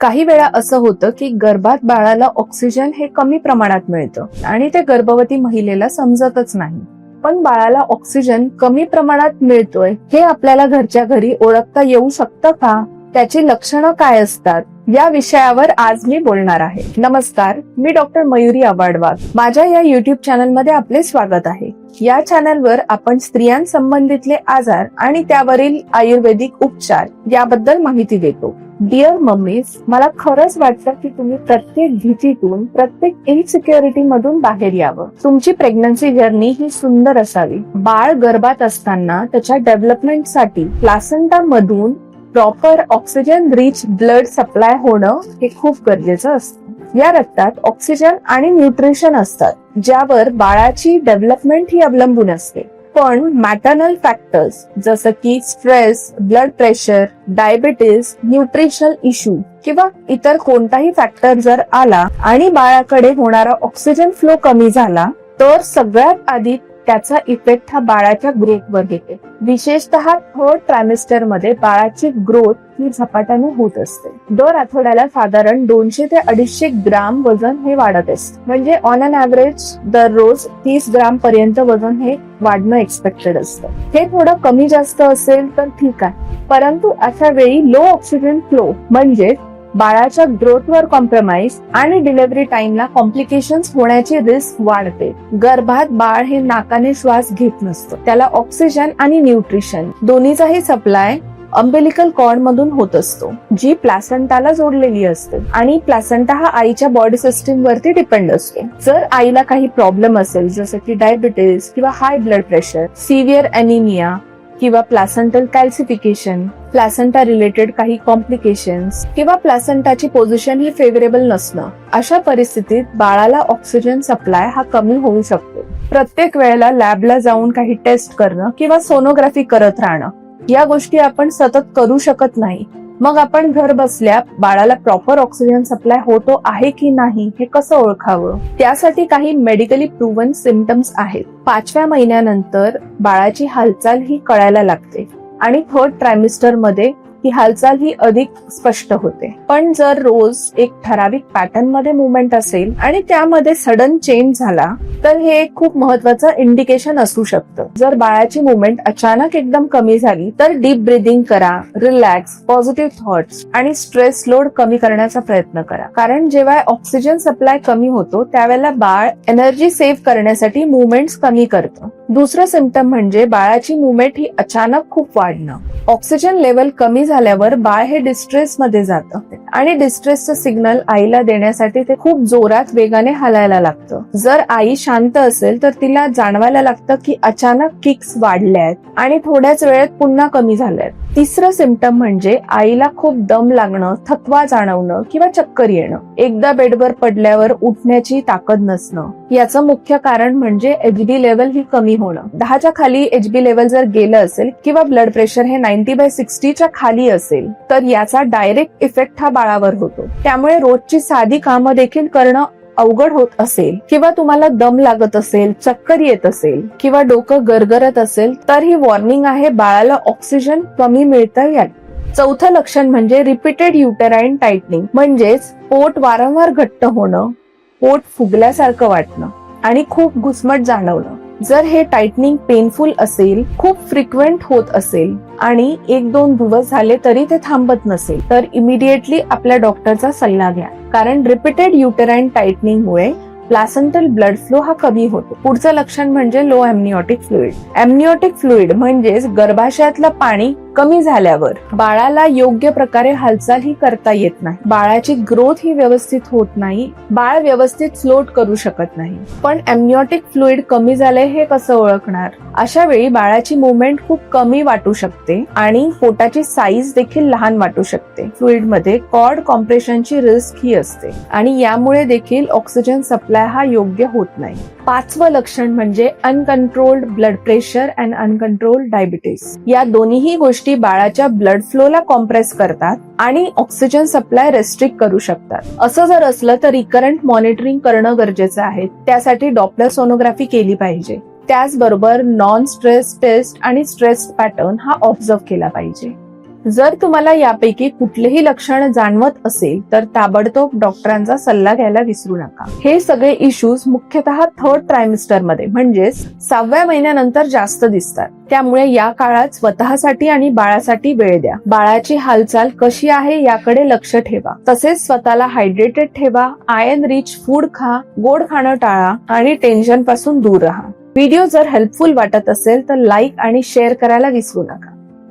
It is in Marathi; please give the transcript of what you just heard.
काही वेळा असं होतं की गर्भात बाळाला ऑक्सिजन हे कमी प्रमाणात मिळतं आणि ते गर्भवती महिलेला समजतच नाही. पण बाळाला ऑक्सिजन कमी प्रमाणात मिळतोय हे आपल्याला घरच्या घरी ओळखता येऊ शकतं का? त्याची लक्षणं काय असतात? या विषयावर आज मी बोलणार आहे. नमस्कार, मी डॉक्टर मयुरी आवाडवाग. माझ्या या युट्यूब चॅनल मध्ये आपले स्वागत आहे. या चॅनलवर आपण स्त्रियांसंबंधितले आजार आणि त्यावरील आयुर्वेदिक उपचार याबद्दल माहिती देतो. डिअर मम्मीज, मला खरंच वाटतं की तुम्ही प्रत्येक भीतीतून, प्रत्येक इनसिक्युरिटी मधून बाहेर यावं. तुमची प्रेग्नन्सी जर्नी ही सुंदर असावी. बाळ गर्भात असताना त्याच्या डेव्हलपमेंटसाठी प्लासेंटा मधून proper oxygen rich blood supply होणं हे खूप गरजेचं असतं. या रक्तात ऑक्सिजन आणि न्यूट्रिशन असतात, ज्यावर बाळाची डेव्हलपमेंट ही अवलंबून असते. पण मॅटर्नल फॅक्टर्स जसं की stress, blood pressure, diabetes, nutritional issue किंवा इतर कोणताही फॅक्टर जर आला आणि बाळाकडे होणारा ऑक्सिजन फ्लो कमी झाला, तर सगळ्यात आधी त्याचा इफेक्ट हा बाळाच्या ग्रोथवर घेते. विशेषतः थर्ड ट्रायमिस्टर मध्ये बाळाची ग्रोथ ही झपाट्याने होत असते. दर आठवड्याला साधारण 200 ते 250 ग्राम वजन हे वाढत असते. म्हणजे ऑन अन ऍव्हरेज दररोज 30 ग्राम पर्यंत वजन हे वाढणं एक्सपेक्टेड असतं. हे थोडं कमी जास्त असेल तर ठीक आहे, परंतु अशा वेळी लो ऑक्सिजन फ्लो म्हणजे बाळाच्या ग्रोथवर कॉम्प्रोमाइज आणि डिलिव्हरी टाइमला कॉम्प्लिकेशन्स होण्याची रिस्क वाढते. गर्भात बाळ हे नाकाने श्वास घेत नसतं. त्याला ऑक्सिजन आणि न्यूट्रिशन दोन्हीचाही सप्लाय अंबिलिकल कॉर्ड मधून होत असतो, जी प्लासेंटाला जोडलेली असते. आणि प्लासेंटा हा आईच्या बॉडी सिस्टीम वरती डिपेंड असतो. जर आईला काही प्रॉब्लेम असेल, जसं की डायबिटीज किंवा high blood pressure, severe anaemia किंवा प्लासेंटल कॅल्सिफिकेशन, प्लासेंटा रिलेटेड काही कॉम्प्लिकेशन्स किंवा प्लासेंटाची पोझिशन ही फेवरेबल नसणं, अशा परिस्थितीत बाळाला ऑक्सिजन सप्लाय हा कमी होऊ शकतो. प्रत्येक वेळेला लॅबला जाऊन काही टेस्ट करणं किंवा सोनोग्राफी करत राहणं, या गोष्टी आपण सतत करू शकत नाही. मग आपण घर बसल्या बाळाला प्रॉपर ऑक्सिजन सप्लाय होतो आहे की नाही हे कसं ओळखावं? त्यासाठी काही मेडिकली प्रूव्हन सिम्पटम्स आहेत. 5व्या महिन्यानंतर बाळाची हालचाल ही कळायला लागते आणि थर्ड ट्रायमिस्टर मध्ये ही हालचाल ही अधिक स्पष्ट होते. पण जर रोज एक ठराविक पॅटर्न मध्ये मुवमेंट असेल आणि त्यामध्ये सडन चेंज झाला, तर हे एक खूप महत्वाचं इंडिकेशन असू शकतं. जर बाळाची मुवमेंट अचानक एकदम कमी झाली, तर डीप ब्रीदिंग करा, रिलॅक्स, पॉझिटिव्ह थॉट्स आणि स्ट्रेस लोड कमी करण्याचा प्रयत्न करा. कारण जेव्हा ऑक्सिजन सप्लाय कमी होतो, त्यावेळेला बाळ एनर्जी सेव्ह करण्यासाठी मुवमेंट्स कमी करतं. दुसरं सिम्पटम म्हणजे बाळाची मुवमेंट ही अचानक खूप वाढणं. ऑक्सिजन लेवल कमी झाल्यावर बाळ हे डिस्ट्रेस मध्ये जातं आणि डिस्ट्रेसचं सिग्नल आईला देण्यासाठी ते खूप जोरात वेगाने हलायला लागतं. जर आई शांत असेल तर तिला जाणवायला लागतं की अचानक किक्स वाढल्यात आणि थोड्याच वेळेत पुन्हा कमी झाल्यात. तिसरं सिम्पटम म्हणजे आईला खूप दम लागणं, थकवा जाणवणं किंवा चक्कर येणं. एकदा बेडवर पडल्यावर उठण्याची ताकद नसणं. याचं मुख्य कारण म्हणजे एचबी लेवल ही कमी होणं. 10च्या खाली एचबी लेवल जर गेलं असेल किंवा ब्लड प्रेशर हे 90/60 खाली असेल, तर याचा डायरेक्ट इफेक्ट हा बाळावर होतो. त्यामुळे रोजची साधी कामं देखील करणं अवघड होत असेल किंवा तुम्हाला दम लागत असेल, चक्कर येत असेल किंवा डोकं गरगरत असेल, तर ही वॉर्निंग आहे बाळाला ऑक्सिजन कमी मिळतं यात. चौथं लक्षण म्हणजे रिपीटेड युटेराईन टायटनिंग, म्हणजेच पोट वारंवार घट्ट होणं, पोट फुगल्यासारखं वाटणं आणि खूप घुसमट जाणवणं. जर हे टायटनिंग पेनफुल असेल, खूप फ्रिक्वेंट होत असेल आणि 1-2 दिवस झाले तरी ते थांबत नसेल, तर इमिडिएटली आपल्या डॉक्टरचा सल्ला घ्या. कारण रिपीटेड युटेराईन टायटनिंग मुळे प्लासेंटल ब्लड फ्लो हा कमी होतो. पुढचं लक्षण म्हणजे लो एमनिओटिक फ्लुइड. एमनिओटिक फ्लुइड म्हणजेच गर्भाशयातलं पाणी कमी झाल्यावर बाळाला योग्य प्रकारे हालचाल ही करता येत नाही. बाळाची ग्रोथ ही व्यवस्थित होत नाही. बाळ व्यवस्थित फ्लोट करू शकत नाही. पण एमनिओटिक फ्लुइड कमी झाले हे कसं ओळखणार? अशा वेळी बाळाची मुवमेंट खूप कमी वाटू शकते आणि पोटाची साईज देखील लहान वाटू शकते. फ्लुइड मध्ये कॉर्ड कॉम्प्रेशनची रिस्क ही असते आणि यामुळे देखील ऑक्सिजन सप्लाय हा योग्य होत नाही. 5वं लक्षण म्हणजे uncontrolled blood pressure and uncontrolled diabetes. या दोन्ही गोष्टी बाळाच्या ब्लड फ्लोला कॉम्प्रेस करतात आणि ऑक्सिजन सप्लाय रेस्ट्रिक्ट करू शकतात. असं जर असलं तर रिकरंट मॉनिटरिंग करणं गरजेचं आहे. त्यासाठी डॉपलर सोनोग्राफी केली पाहिजे. त्याचबरोबर नॉन स्ट्रेस टेस्ट आणि स्ट्रेस पॅटर्न हा ऑब्झर्व केला पाहिजे. जर तुम्हाला यापैकी कुठलेही लक्षण जाणवत असेल तर ताबडतोब डॉक्टरांचा सल्ला घ्यायला विसरू नका. हे सगळे इश्यूज मुख्यतः थर्ड ट्रायमिस्टर मध्ये म्हणजेच 6व्या महिन्यानंतर जास्त दिसतात. त्यामुळे या काळात स्वतःसाठी आणि बाळासाठी वेळ द्या. बाळाची हालचाल कशी आहे याकडे लक्ष ठेवा. तसेच स्वतःला हायड्रेटेड ठेवा. आयर्न रिच फूड खा, गोड खाणं टाळा आणि टेन्शन पासून दूर राहा. व्हिडिओ जर हेल्पफुल वाटत असेल तर लाईक आणि शेअर करायला विसरू नका.